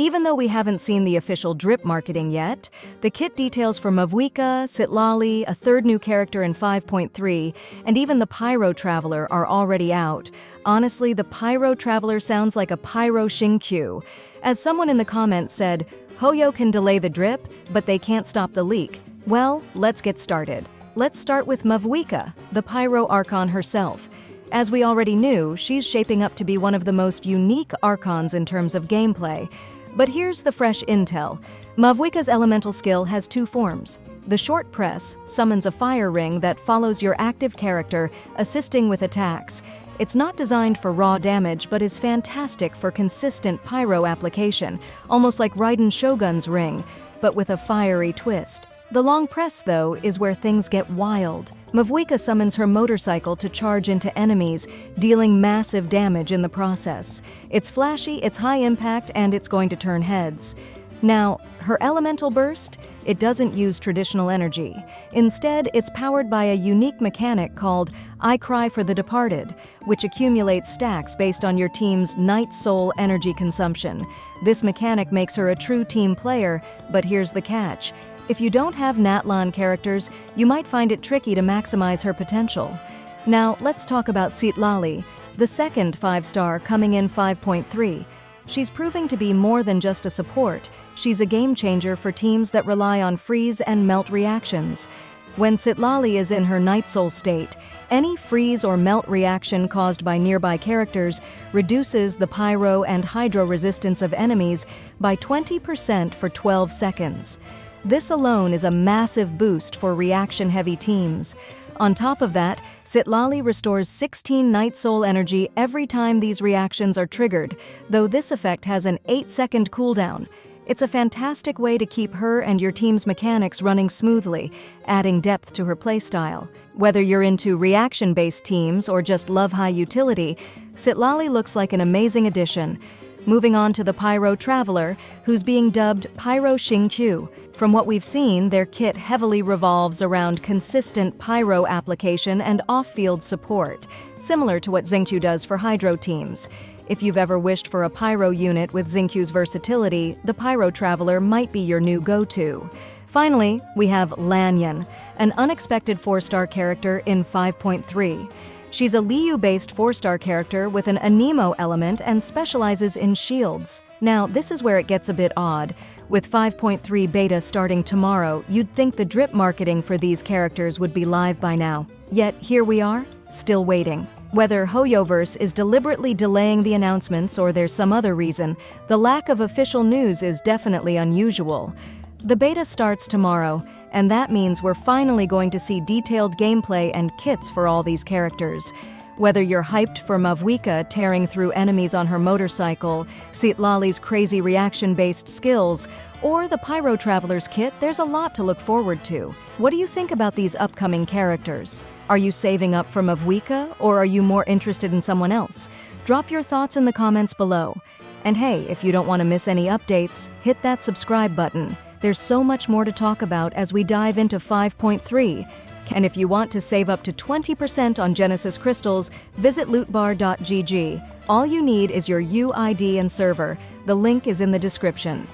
Even though we haven't seen the official drip marketing yet, the kit details for Mavuika, Citlali, a third new character in 5.3, and even the Pyro Traveler are already out. Honestly, the Pyro Traveler sounds like a Pyro Xingqiu. As someone in the comments said, Hoyo can delay the drip, but they can't stop the leak. Well, let's get started. Let's start with Mavuika, the Pyro Archon herself. As we already knew, she's shaping up to be one of the most unique Archons in terms of gameplay. But here's the fresh intel. Mavuika's elemental skill has two forms. The short press summons a fire ring that follows your active character, assisting with attacks. It's not designed for raw damage, but is fantastic for consistent pyro application, almost like Raiden Shogun's ring, but with a fiery twist. The long press, though, is where things get wild. Mavuika summons her motorcycle to charge into enemies, dealing massive damage in the process. It's flashy, it's high impact, and it's going to turn heads. Now, her elemental burst? It doesn't use traditional energy. Instead, it's powered by a unique mechanic called I Cry for the Departed, which accumulates stacks based on your team's Night Soul energy consumption. This mechanic makes her a true team player, but here's the catch. If you don't have Natlan characters, you might find it tricky to maximize her potential. Now, let's talk about Citlali, the second 5-star coming in 5.3. She's proving to be more than just a support. She's a game changer for teams that rely on freeze and melt reactions. When Citlali is in her Night Soul state, any freeze or melt reaction caused by nearby characters reduces the pyro and hydro resistance of enemies by 20% for 12 seconds. This alone is a massive boost for reaction-heavy teams. On top of that, Citlali restores 16 Night Soul energy every time these reactions are triggered, though this effect has an 8-second cooldown. It's a fantastic way to keep her and your team's mechanics running smoothly, adding depth to her playstyle. Whether you're into reaction-based teams or just love high utility, Citlali looks like an amazing addition. Moving on to the Pyro Traveler, who's being dubbed Pyro Xingqiu. From what we've seen, their kit heavily revolves around consistent pyro application and off-field support, similar to what Xingqiu does for hydro teams. If you've ever wished for a pyro unit with Xingqiu's versatility, the Pyro Traveler might be your new go-to. Finally, we have Lanyan, an unexpected 4-star character in 5.3. She's a Liu-based 4-star character with an Anemo element and specializes in shields. Now, this is where it gets a bit odd. With 5.3 beta starting tomorrow, you'd think the drip marketing for these characters would be live by now. Yet, here we are, still waiting. Whether Hoyoverse is deliberately delaying the announcements or there's some other reason, the lack of official news is definitely unusual. The beta starts tomorrow, and that means we're finally going to see detailed gameplay and kits for all these characters. Whether you're hyped for Mavuika tearing through enemies on her motorcycle, Citlali's crazy reaction-based skills, or the Pyro Traveler's kit, there's a lot to look forward to. What do you think about these upcoming characters? Are you saving up for Mavuika, or are you more interested in someone else? Drop your thoughts in the comments below. And hey, if you don't want to miss any updates, hit that subscribe button. There's so much more to talk about as we dive into 5.3. And if you want to save up to 20% on Genesis crystals, visit lootbar.gg. All you need is your UID and server. The link is in the description.